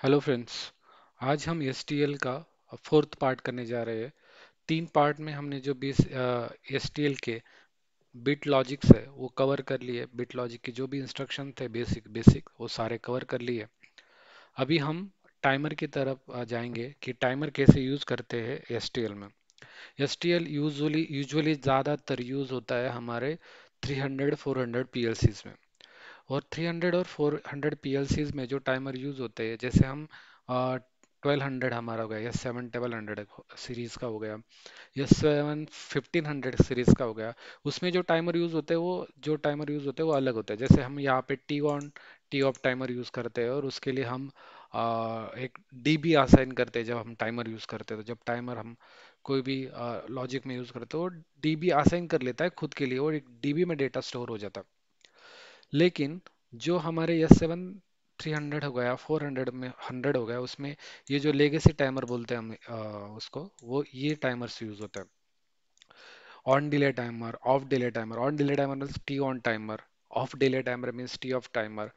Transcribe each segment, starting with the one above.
Hello friends. आज हम S T L का फोर्थ पार्ट करने जा रहे हैं। तीन पार्ट में हमने जो 20 एस टी एल के बिट लॉजिक्स है वो कवर कर लिए। बिट लॉजिक के जो भी इंस्ट्रक्शन थे बेसिक बेसिक वो सारे कवर कर लिए। अभी हम टाइमर की तरफ जाएंगे कि टाइमर कैसे यूज़ करते हैं एस टी एल में। एस टी एल यूजुअली ज़्यादातर यूज़ होता है हमारे 300 400 पीएलसीज में। और 300 और 400 पीएलसीज में जो टाइमर यूज होते हैं, जैसे हम 1200 हमारा हो गया या 7 डबल 100 सीरीज का हो गया या 1500 सीरीज का हो गया। उसमें जो टाइमर यूज होते हैं वो अलग होते हैं। जैसे हम यहाँ पे T on T off timer use करते हैं और उसके लिए हम एक डीबी असाइन करते हैं। जब हम टाइमर यूज करते हैं तो जब टाइमर हम कोई भी लॉजिक में यूज करते हैं वो डीबी असाइन कर लेता है खुद के लिए और एक डीबी में डेटा स्टोर हो जाता है। लेकिन जो हमारे एस सेवन 300 हो गया 400 में 100 हो गया, उसमें ये जो लेगेसी टाइमर बोलते हैं हम उसको, वो ये टाइमर्स यूज होता है। On delay timer, of delay timer. On delay timer means T on timer, of delay timer means T off timer,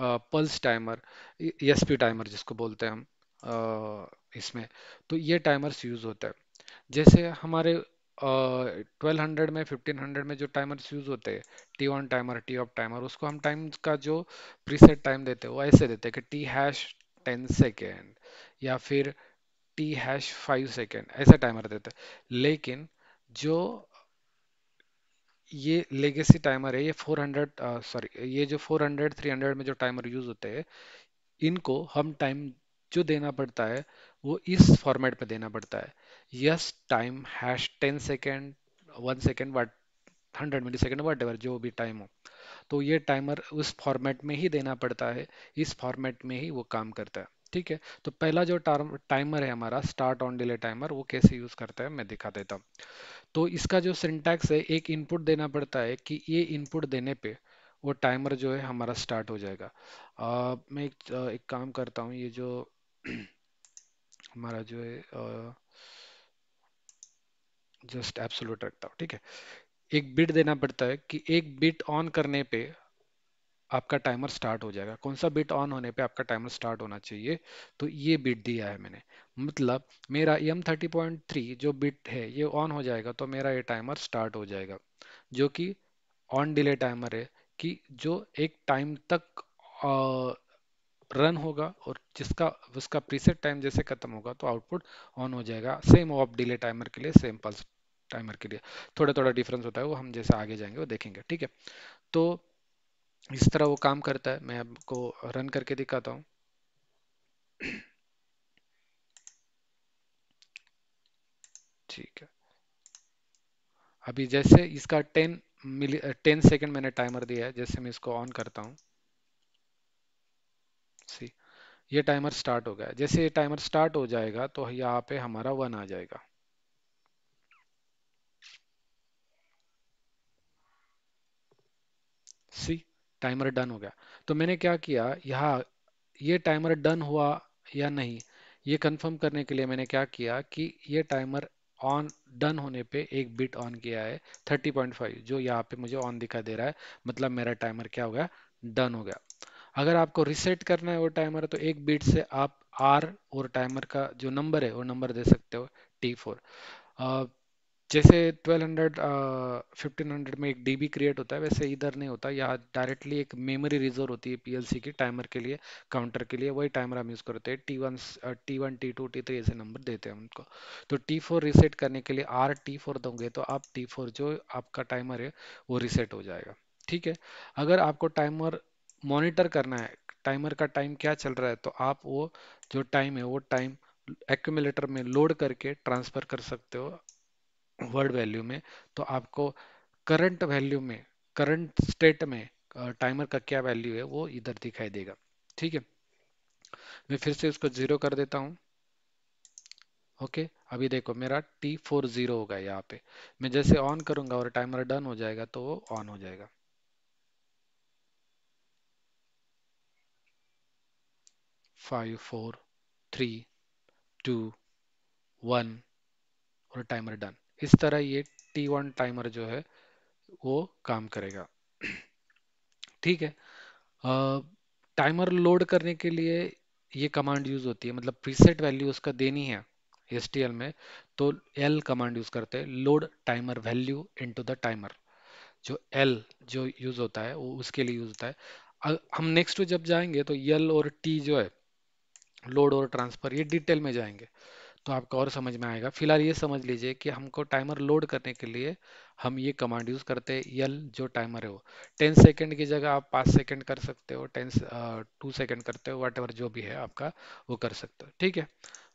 pulse timer, SP timer जिसको बोलते हैं हम इसमें। तो ये टाइमर्स यूज होता है। जैसे हमारे 1200 में 1500 में जो टाइमर्स यूज होते हैं, T on timer T off timer, उसको हम टाइम का जो प्रीसेट टाइम देते हैं वो ऐसे देते हैं कि टी हैश 10 सेकेंड या फिर टी हैश 5 सेकेंड, ऐसा टाइमर देते हैं। लेकिन जो ये लेगेसी टाइमर है, ये 400 सॉरी, ये जो 400 300 में जो टाइमर यूज होते हैं, इनको हम टाइम जो देना पड़ता है वो इस फॉर्मेट पे देना पड़ता है। Yes time has 10 second, 1 second, what 100 millisecond, whatever जो भी टाइम हो। तो ये टाइमर उस फॉर्मेट में ही देना पड़ता है, इस फॉर्मेट में ही वो काम करता है। ठीक है। तो पहला जो टाइमर है हमारा स्टार्ट ऑन डिले टाइमर, वो कैसे यूज करता है मैं दिखा देता हूँ। तो इसका जो सिंटैक्स है, एक इनपुट देना पड़ता है कि ये इनपुट देने पे वो टाइमर जो है हमारा स्टार्ट हो जाएगा। मैं एक काम करता हूँ, ये जो हमारा जो है जस्ट एब्सोल्यूट रखता हूँ। ठीक है। एक बिट देना पड़ता है कि एक बिट ऑन करने पे आपका टाइमर स्टार्ट हो जाएगा। कौन सा बिट ऑन होने पे आपका टाइमर स्टार्ट होना चाहिए, तो ये बिट दिया है मैंने। मतलब मेरा M30.3 जो बिट है ये ऑन हो जाएगा तो मेरा ये टाइमर स्टार्ट हो जाएगा, जो कि ऑन डिले टाइमर है, कि जो एक टाइम तक रन होगा और जिसका उसका प्रीसेट टाइम जैसे खत्म होगा तो आउटपुट ऑन हो जाएगा। सेम ऑफ डिले टाइमर के लिए, सेम पल्स टाइमर के लिए थोड़ा थोड़ा डिफरेंस होता है, वो हम जैसे आगे जाएंगे वो देखेंगे। ठीक है। तो इस तरह वो काम करता है। मैं आपको रन करके दिखाता हूँ। ठीक है। अभी जैसे इसका 10 सेकेंड मैंने टाइमर दिया है, जैसे मैं इसको ऑन करता हूँ, सी, ये टाइमर स्टार्ट हो गया है। जैसे ये टाइमर स्टार्ट हो जाएगा तो यहाँ पे हमारा 1 आ जाएगा। सी, टाइमर डन हो गया। तो मैंने क्या किया यहाँ, ये टाइमर डन हुआ या नहीं, ये कंफर्म करने के लिए मैंने क्या किया कि ये टाइमर ऑन डन होने पे एक बिट ऑन किया है 30.5, जो यहाँ पे मुझे ऑन दिखा दे रहा है। मतलब मेरा टाइमर क्या हो गया, डन हो गया। अगर आपको रिसेट करना है वो टाइमर, तो एक बिट से आप आर और टाइमर का जो नंबर है वो नंबर दे सकते हो, T4। जैसे 1200 1500 में एक डीबी क्रिएट होता है, वैसे इधर नहीं होता। यहाँ डायरेक्टली एक मेमोरी रिजर्व होती है पीएलसी की टाइमर के लिए, काउंटर के लिए। वही टाइमर हम यूज़ करते हैं। T1 T2 T3 ऐसे नंबर देते हैं उनको। तो T4 रिसेट करने के लिए R T4 दोगे तो आप T4 जो आपका टाइमर है वो रिसेट हो जाएगा। ठीक है। अगर आपको टाइमर मॉनिटर करना है, टाइमर का टाइम क्या चल रहा है, तो आप वो जो टाइम है वो टाइम एक्यूमुलेटर में लोड करके ट्रांसफर कर सकते हो वर्ड वैल्यू में। तो आपको करंट वैल्यू में, करंट स्टेट में टाइमर का क्या वैल्यू है वो इधर दिखाई देगा। ठीक है। मैं फिर से उसको 0 कर देता हूँ। ओके। अभी देखो मेरा T4 0 होगा यहाँ पे। मैं जैसे ऑन करूंगा और टाइमर डन हो जाएगा तो वो ऑन हो जाएगा। 5 4 3 2 1 और टाइमर डन। इस तरह ये T1 टाइमर जो है वो काम करेगा। ठीक है। टाइमर लोड करने के लिए ये कमांड यूज होती है, मतलब प्रीसेट वैल्यू उसका देनी है एसटीएल में, तो एल कमांड यूज करते हैं, load timer value into the timer. जो एल जो यूज होता है वो उसके लिए यूज होता है। हम नेक्स्ट जब जाएंगे तो एल और टी जो है, लोड और ट्रांसफर, ये डिटेल में जाएंगे तो आपको और समझ में आएगा। फिलहाल ये समझ लीजिए कि हमको टाइमर लोड करने के लिए हम ये कमांड यूज करते हैं, यल जो टाइमर है वो 10 सेकेंड की जगह आप 5 सेकेंड कर सकते हो, 2 सेकेंड करते हो, वट एवर जो भी है आपका वो कर सकते हो, ठीक है।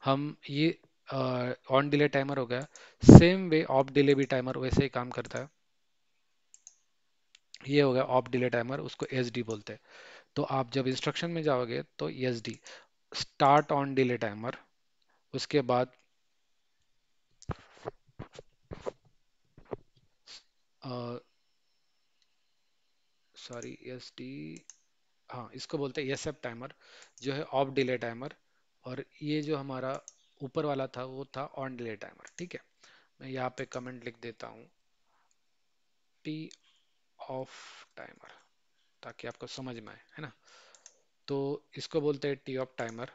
हम ये ऑन डिले टाइमर हो गया। सेम वे ऑफ डिले भी टाइमर वैसे ही काम करता है। ये हो गया ऑफ डिले टाइमर, उसको एस डी बोलते हैं। तो आप जब इंस्ट्रक्शन में जाओगे तो S D, start on delay timer, उसके बाद सॉरी एस डी, हाँ इसको बोलते हैं एस एफ टाइमर, जो है ऑफ डिले टाइमर। और ये जो हमारा ऊपर वाला था वो था ऑन डिले टाइमर, ठीक है। मैं यहाँ पे कमेंट लिख देता हूँ, टी ऑफ टाइमर, ताकि आपको समझ में आए, है ना। तो इसको बोलते हैं टी ऑफ टाइमर,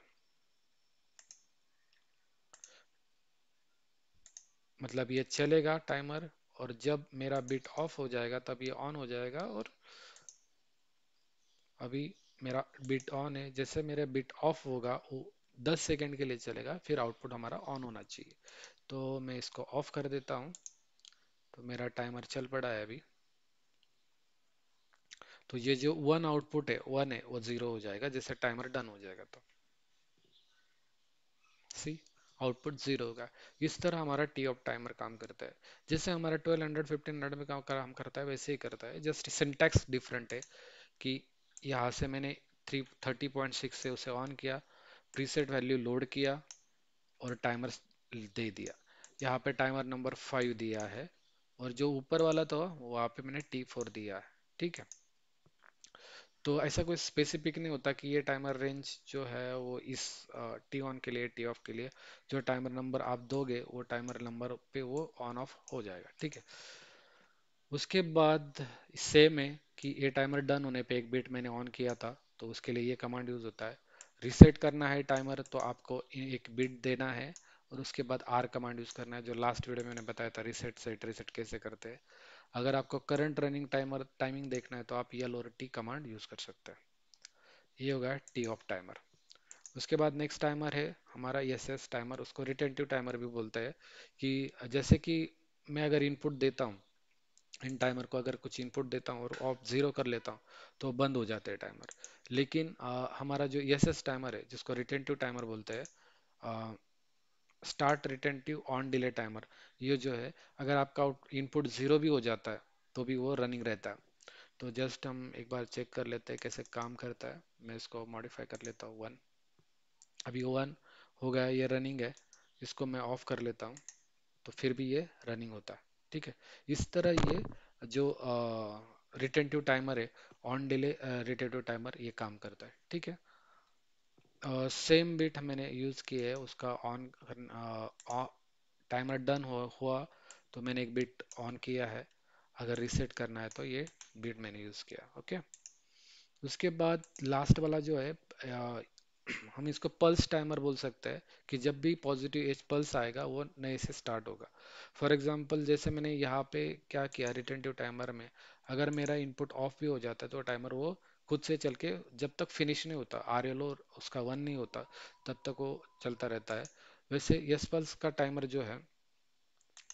मतलब ये चलेगा टाइमर, और जब मेरा बिट ऑफ हो जाएगा तब ये ऑन हो जाएगा। और अभी मेरा बिट ऑन है, जैसे मेरा बिट ऑफ होगा वो 10 सेकेंड के लिए चलेगा, फिर आउटपुट हमारा ऑन होना चाहिए। तो मैं इसको ऑफ कर देता हूँ, तो मेरा टाइमर चल पड़ा है अभी। तो ये जो वन आउटपुट है, वन है, वो जीरो हो जाएगा जैसे टाइमर डन हो जाएगा। तो सी, आउटपुट जीरो होगा। इस तरह हमारा टी ऑफ टाइमर काम करता है। जैसे हमारा 1200 1500 में काम करता है वैसे ही करता है, जस्ट सिंटैक्स डिफरेंट है। कि यहाँ से मैंने 30.6 से उसे ऑन किया, प्रीसेट वैल्यू लोड किया और टाइमर दे दिया। यहाँ पे टाइमर नंबर 5 दिया है, और जो ऊपर वाला था वहाँ पे मैंने T4 दिया है, ठीक है। तो ऐसा कोई स्पेसिफिक नहीं होता कि ये टाइमर रेंज जो है वो इस टी ऑन के लिए, टी ऑफ के लिए। जो टाइमर नंबर आप दोगे वो टाइमर नंबर पे वो ऑन ऑफ हो जाएगा, ठीक है। उसके बाद सेम है कि ये टाइमर डन होने पे एक बिट मैंने ऑन किया था, तो उसके लिए ये कमांड यूज होता है। रिसेट करना है टाइमर तो आपको एक बिट देना है, और उसके बाद आर कमांड यूज करना है, जो लास्ट वीडियो में मैंने बताया था रिसेट सेट रिसेट कैसे करते हैं। अगर आपको करंट रनिंग टाइमर टाइमिंग देखना है तो आप यल और टी कमांड यूज कर सकते हैं। ये होगा टी ऑफ टाइमर। उसके बाद नेक्स्ट टाइमर है हमारा एस एस टाइमर, उसको रिटेंटिव टाइमर भी बोलते हैं। कि जैसे कि मैं अगर इनपुट देता हूँ, इन टाइमर को अगर कुछ इनपुट देता हूँ और ऑफ जीरो कर लेता हूँ तो बंद हो जाते हैं टाइमर। लेकिन हमारा जो एस एस टाइमर है जिसको रिटेंटिव टाइमर बोलते हैं, start retentive on delay timer, ये जो है अगर आपका इनपुट जीरो भी हो जाता है तो भी वो रनिंग रहता है। तो जस्ट हम एक बार चेक कर लेते हैं कैसे काम करता है। मैं इसको मॉडिफाई कर लेता हूँ, वन, अभी वन हो गया, ये रनिंग है। इसको मैं ऑफ कर लेता हूँ तो फिर भी ये रनिंग होता है, ठीक है। इस तरह ये जो रिटेंटिव टाइमर है, ऑन डिले रिटेंटिव टाइमर, ये काम करता है, ठीक है। सेम बिट मैंने यूज किया है उसका ऑन, टाइमर डन हुआ तो मैंने एक बिट ऑन किया है। अगर रिसेट करना है तो ये बिट मैंने यूज किया, ओके। उसके बाद लास्ट वाला जो है, हम इसको पल्स टाइमर बोल सकते हैं। कि जब भी पॉजिटिव एज पल्स आएगा वो नए से स्टार्ट होगा। फॉर एग्जांपल जैसे मैंने यहाँ पे क्या किया, रिटेंटिव टाइमर में अगर मेरा इनपुट ऑफ भी हो जाता है तो टाइमर वो खुद से चल के जब तक फिनिश नहीं होता, आरएलओ उसका वन नहीं होता, तब तक वो चलता रहता है। वैसे यस पल्स का टाइमर जो है,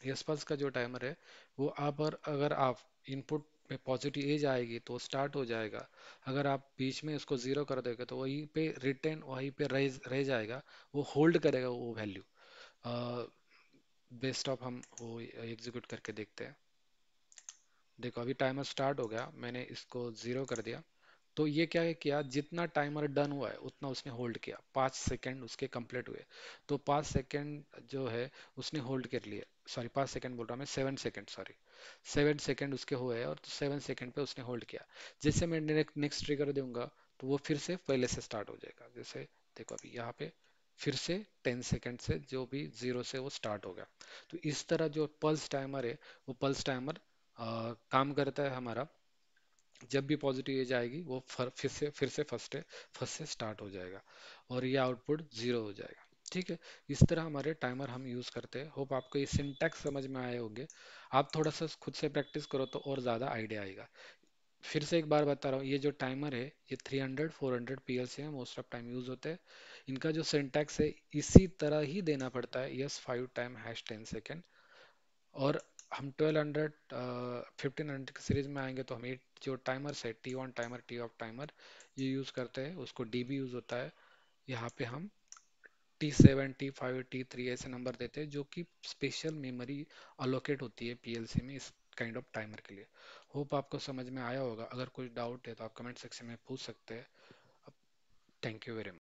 यस पल्स का जो टाइमर है वो आप, और अगर आप इनपुट में पॉजिटिव एज आएगी तो स्टार्ट हो जाएगा। अगर आप बीच में उसको जीरो कर देगा तो वहीं पे रिटेन, वहीं पे रह जाएगा, वो होल्ड करेगा वो वैल्यू। बेस्ट ऑफ हम वो एग्जीक्यूट करके देखते हैं। देखो अभी टाइमर स्टार्ट हो गया, मैंने इसको जीरो कर दिया। तो ये क्या है किया, जितना टाइमर डन हुआ है उतना उसने होल्ड किया, 5 सेकेंड उसके कंप्लीट हुए। तो 5 सेकेंड जो है उसने होल्ड कर लिए, सॉरी 5 सेकेंड बोल रहा हूँ मैं, 7 सेकेंड, सॉरी 7 सेकेंड उसके हुए हैं, और 7 सेकेंड पे उसने होल्ड किया। जैसे मैं नेक्स्ट ट्रिगर दूंगा तो वो फिर से पहले से स्टार्ट हो जाएगा। जैसे देखो अभी यहाँ पे फिर से 10 सेकेंड से जो भी जीरो से वो स्टार्ट हो गया। तो इस तरह जो पल्स टाइमर है वो पल्स टाइमर काम करता है हमारा। जब भी पॉजिटिव एज आएगी वो फिर से फर्स्ट से स्टार्ट हो जाएगा और ये आउटपुट जीरो हो जाएगा। ठीक है। इस तरह हमारे टाइमर हम यूज़ करते हैं। होप आपको ये सिंटैक्स समझ में आए होंगे। आप थोड़ा सा खुद से प्रैक्टिस करो तो और ज़्यादा आइडिया आएगा। फिर से एक बार बता रहा हूँ, ये जो टाइमर है ये 300 400 पीएलसी में मोस्ट ऑफ टाइम यूज़ होते हैं। इनका जो सिंटैक्स है इसी तरह ही देना पड़ता है, यस 5 टाइम हैश 10 सेकेंड। और हम 1200 1500 की सीरीज में आएंगे तो हम ये जो टाइमर है, T on timer, T off timer, ये यूज़ करते हैं। उसको डीबी यूज़ होता है। यहाँ पे हम T7 T5 T3 ऐसे नंबर देते हैं जो कि स्पेशल मेमोरी अलोकेट होती है पीएलसी में इस काइंड ऑफ टाइमर के लिए। होप आपको समझ में आया होगा। अगर कुछ डाउट है तो आप कमेंट सेक्शन में पूछ सकते हैं। Thank you very much.